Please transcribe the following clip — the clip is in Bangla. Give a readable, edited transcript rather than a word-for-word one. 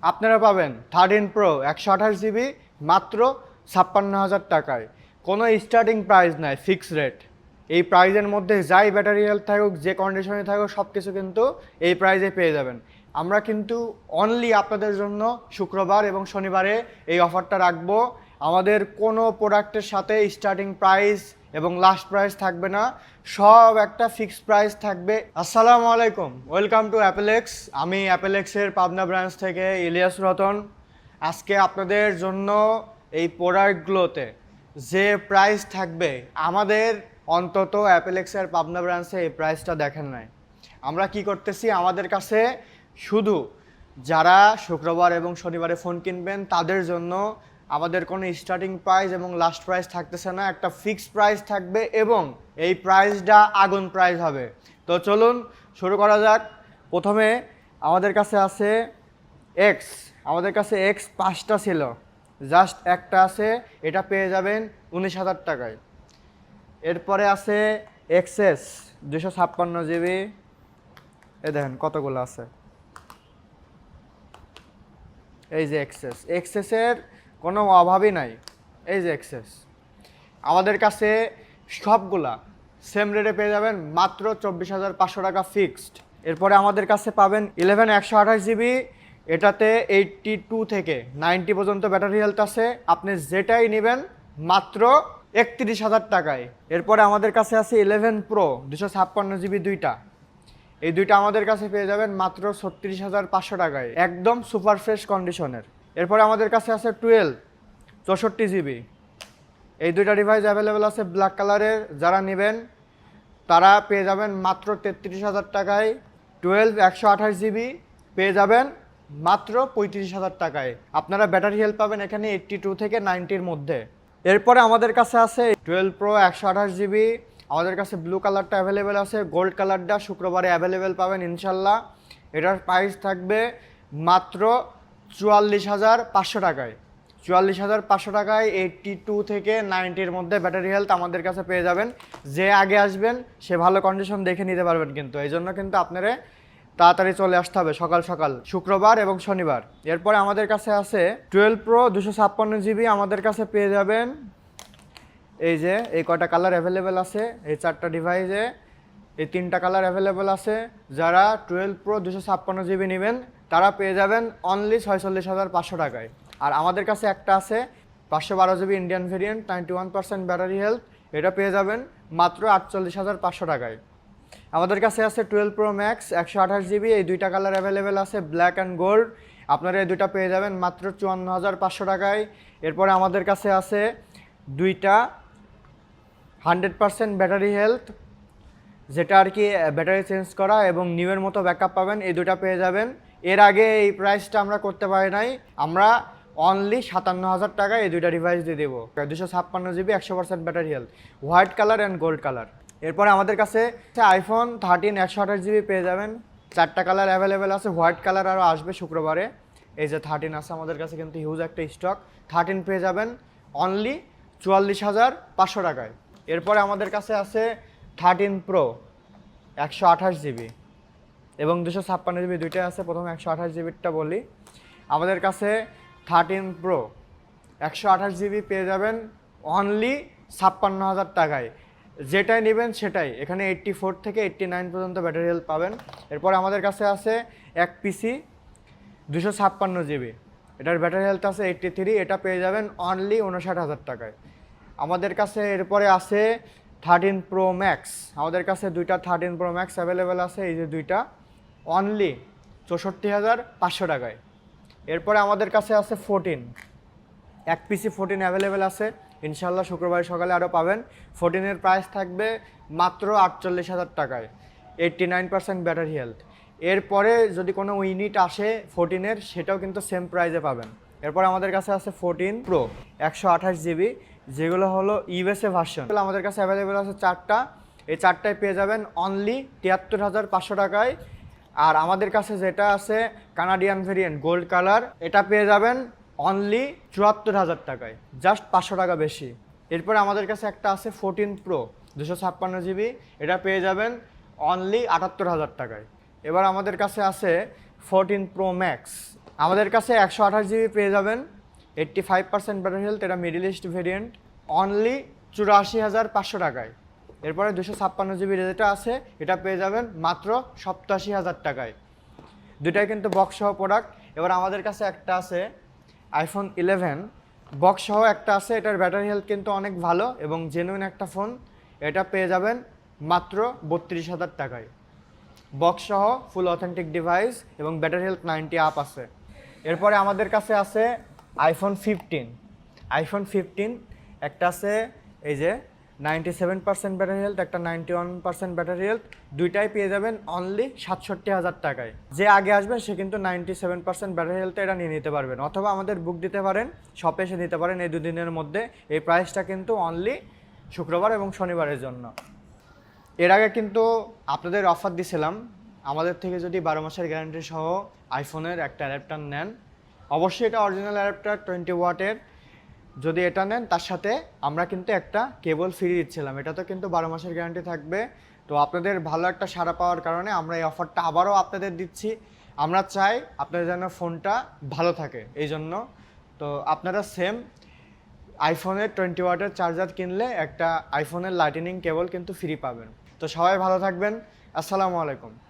আপনারা পাবেন 13 প্রো 128 জিবি মাত্র 56,000 টাকায়। কোনো স্টার্টিং প্রাইস নাই, ফিক্স রেট। এই প্রাইজের মধ্যে যাই ব্যাটারি হেলথ থাকুক, যে কন্ডিশনে থাকুক, সব কিছু কিন্তু এই প্রাইজে পেয়ে যাবেন। আমরা কিন্তু অনলি আপনাদের জন্য শুক্রবার এবং শনিবারে এই অফারটা রাখবো। আমাদের কোনো প্রোডাক্টের সাথে স্টার্টিং প্রাইস এবং লাস্ট প্রাইস থাকবে না, সব একটা ফিক্সড প্রাইস থাকবে। আসসালামু আলাইকুম, ওয়েলকাম টু অ্যাপেলেক্স। আমি অ্যাপেলেক্সের পাবনা ব্রাঞ্চ থেকে ইলিয়াস রতন। আজকে আপনাদের জন্য এই প্রোডাক্টগুলোতে যে প্রাইস থাকবে, আমাদের অন্তত অ্যাপেলেক্সের পাবনা ব্রাঞ্চে এই প্রাইসটা দেখেন নাই। আমরা কি করতেছি, আমাদের কাছে শুধু যারা শুক্রবার এবং শনিবারে ফোন কিনবেন তাদের জন্য আমাদের কোনো স্টার্টিং প্রাইস এবং লাস্ট প্রাইস থাকতেছে না, একটা ফিক্সড প্রাইস থাকবে এবং এই প্রাইসটা আগুন প্রাইস হবে। তো চলুন শুরু করা যাক। প্রথমে আমাদের কাছে আছে এক্স। আমাদের কাছে এক্স 5টা ছিল, জাস্ট একটা আছে, এটা পেয়ে যাবেন 19,000 টাকায়। এরপরে আছে এক্সএস 256 জিবি, এ দেখেন কতগুলো আছে। এই যে এক্সেসের কোনো অভাবই নাই। এই যে এক্সেস আমাদের কাছে সবগুলা সেম রেটে পেয়ে যাবেন মাত্র 24,500 টাকা ফিক্সড। এরপরে আমাদের কাছে পাবেন 11 128 জিবি, এটাতে 82 থেকে 90 পর্যন্ত ব্যাটারি হেলথ আছে। আপনি যেটাই নেবেন মাত্র 31,000 টাকায়। এরপরে আমাদের কাছে আছে 11 প্রো 256 জিবি দুইটা, এই দুইটা আমাদের কাছে পেয়ে যাবেন মাত্র 36,500 টাকায়, একদম সুপার ফ্রেশ কন্ডিশনের। এরপরে আমাদের কাছে আছে 12 64 জিবি, এই দুইটা ডিভাইস অ্যাভেলেবেল আছে ব্ল্যাক কালারের। যারা নেবেন তারা পেয়ে যাবেন মাত্র 33,000 টাকায়। 12 128 জিবি পেয়ে যাবেন মাত্র 35,000 টাকায়। আপনারা ব্যাটারি হেলথ পাবেন এখানে 82 থেকে 90-র মধ্যে। এরপরে আমাদের কাছে আছে 12 প্রো 128 জিবি, আমাদের কাছে ব্লু কালারটা অ্যাভেলেবেল আছে, গোল্ড কালারটা শুক্রবারে অ্যাভেলেবেল পাবেন ইনশাল্লাহ। এটার প্রাইস থাকবে মাত্র 44,500 টাকায়। 44,500 টাকায় 82 থেকে 90-র মধ্যে ব্যাটারি হেলথ আমাদের কাছে পেয়ে যাবেন। যে আগে আসবেন সে ভালো কন্ডিশন দেখে নিতে পারবেন, কিন্তু এই জন্য কিন্তু আপনারা তাড়াতাড়ি চলে আসতে হবে সকাল সকাল, শুক্রবার এবং শনিবার। এরপরে আমাদের কাছে আছে 12 প্রো 256 জিবি, আমাদের কাছে পেয়ে যাবেন এই যে এই কয়টা কালার অ্যাভেলেবেল আছে, এই 4টা ডিভাইসে এই 3টা কালার অ্যাভেলেবেল আছে। যারা 12 প্রো 256 জিবি নেবেন তারা পেয়ে যাবেন অনলি 46,500 টাকায়। আর আমাদের কাছে একটা আছে 512 GB Indian variant, 91% battery health, এটা পেয়ে যাবেন মাত্র 48,500 টাকায়। আমাদের কাছে আছে 12 প্রো ম্যাক্স 128 জিবি, এই দুইটা কালার অ্যাভেলেবেল আছে ব্ল্যাক অ্যান্ড গোল্ড, আপনারা এই দুইটা পেয়ে যাবেন মাত্র 54,500 টাকায়। এরপরে আমাদের কাছে আছে দুইটা 100% ব্যাটারি হেলথ, যেটা আর কি ব্যাটারি চেঞ্জ করা এবং নিউয়ের মতো ব্যাকআপ পাবেন, এই দুটা পেয়ে যাবেন। এর আগে এই প্রাইসটা আমরা করতে পারি নাই, আমরা অনলি 57,000 টাকায় এই দুইটা ডিভাইস দিয়ে দেবো। 256 GB 100% battery health, white colour and gold colour. এরপরে আমাদের কাছে আইফোন 13 128 জিবি পেয়ে যাবেন, 4টা কালার অ্যাভেলেবেল আছে, হোয়াইট কালার আরও আসবে শুক্রবারে। এই যে 13 আছে আমাদের কাছে, কিন্তু হিউজ একটা স্টক। 13 পেয়ে যাবেন অনলি 44,500 টাকায়। এরপরে আমাদের কাছে আছে 13 প্রো 128 জিবি এবং 256 জিবি দুইটাই আছে। প্রথমে 128 জিবিটা বলি, আমাদের কাছে 13 প্রো 128 জিবি পেয়ে যাবেন অনলি 56,000 টাকায়। যেটাই নেবেন সেটাই, এখানে 84 থেকে 89 পর্যন্ত ব্যাটারি হেলথ পাবেন। এরপরে আমাদের কাছে আছে এক পিসি 256 জিবি, এটার ব্যাটারি হেলথ আছে 83, এটা পেয়ে যাবেন অনলি 59,000 টাকায়। আমাদের কাছে এরপরে আছে 13 প্রো ম্যাক্স, আমাদের কাছে দুইটা 13 প্রো ম্যাক্স অ্যাভেলেবেল আছে, এই যে দুইটা অনলি 64,500 টাকায়। এরপরে আমাদের কাছে আছে 14, এক পিসি 14 অ্যাভেলেবেল আছে, ইনশাল্লাহ শুক্রবার সকালে আরও পাবেন। 14-এর প্রাইস থাকবে মাত্র 48,000 টাকায়, 89% ব্যাটারি হেলথ। এরপরে যদি কোনো ইউনিট আসে 14-এর, সেটাও কিন্তু সেম প্রাইসে পাবেন। এরপর আমাদের কাছে আছে 14 প্রো 128 জিবি, যেগুলো হলো ইউএসএ ভার্সন, আমাদের কাছে অ্যাভেলেবেল আছে 4টা, এই 4টায় পেয়ে যাবেন অনলি 73,500 টাকায়। আর আমাদের কাছে যেটা আছে কানাডিয়ান ভেরিয়েন্ট গোল্ড কালার, এটা পেয়ে যাবেন অনলি 74,000 টাকায়, জাস্ট 500 টাকা বেশি। এরপরে আমাদের কাছে একটা আছে 14 প্রো 256 জিবি, এটা পেয়ে যাবেন অনলি 78,000 টাকায়। এবার আমাদের কাছে আছে 14 প্রো ম্যাক্স, আমাদের কাছে 128 জিবি পেয়ে যাবেন, 85% ব্যাটারি হেলথ, এটা মিডল ইস্ট ভেরিয়েন্ট, অনলি 84,500 টাকায়। এরপরে 256 জিবি যেটা আছে এটা পেয়ে যাবেন মাত্র 87,000 টাকায়। দুটাই কিন্তু বক্স সহ প্রোডাক্ট। এবার আমাদের কাছে একটা আছে আইফোন 11 বক্স সহ একটা আছে, এটার ব্যাটারি হেলথ কিন্তু অনেক ভালো এবং জেনুইন একটা ফোন। এটা পেয়ে যাবেন মাত্র 32,000 টাকায়, বক্স সহ ফুল অথেন্টিক ডিভাইস এবং ব্যাটারি হেলথ 90 আপ আছে। এরপরে আমাদের কাছে আছে আইফোন 15 একটা আছে এই যে 97% ব্যাটারি হেলথ, একটা 91% ব্যাটারি হেলথ, দুইটাই পেয়ে যাবেন অনলি 67,000 টাকায়। যে আগে আসবেন সে কিন্তু 97% ব্যাটারি হেলথে এটা নিয়ে নিতে পারবেন, অথবা আমাদের বুক দিতে পারেন, শপে এসে নিতে পারেন এই দুদিনের মধ্যে। এই প্রাইসটা কিন্তু অনলি শুক্রবার এবং শনিবারের জন্য। এর আগে কিন্তু আপনাদের অফার দিছিলাম, আমাদের থেকে যদি 12 মাসের গ্যারান্টি সহ আইফোনের একটা অ্যাডাপ্টার নেন, অবশ্যই এটা অরিজিনাল অ্যাডাপ্টার 20 ওয়াটের, যদি এটা নেন তার সাথে আমরা কিন্তু একটা কেবল ফ্রি দিচ্ছিলাম। এটা তো কিন্তু 12 মাসের গ্যারান্টি থাকবে। তো আপনাদের ভালো একটা সাড়া পাওয়ার কারণে আমরা এই অফারটা আবারও আপনাদের দিচ্ছি। আমরা চাই আপনাদের যেন ফোনটা ভালো থাকে, এই জন্য। তো আপনারা সেম আইফোনের 20 ওয়াটের চার্জার কিনলে একটা আইফোনের লাইটনিং কেবল কিন্তু ফ্রি পাবেন। তো সবাই ভালো থাকবেন, আসসালামু আলাইকুম।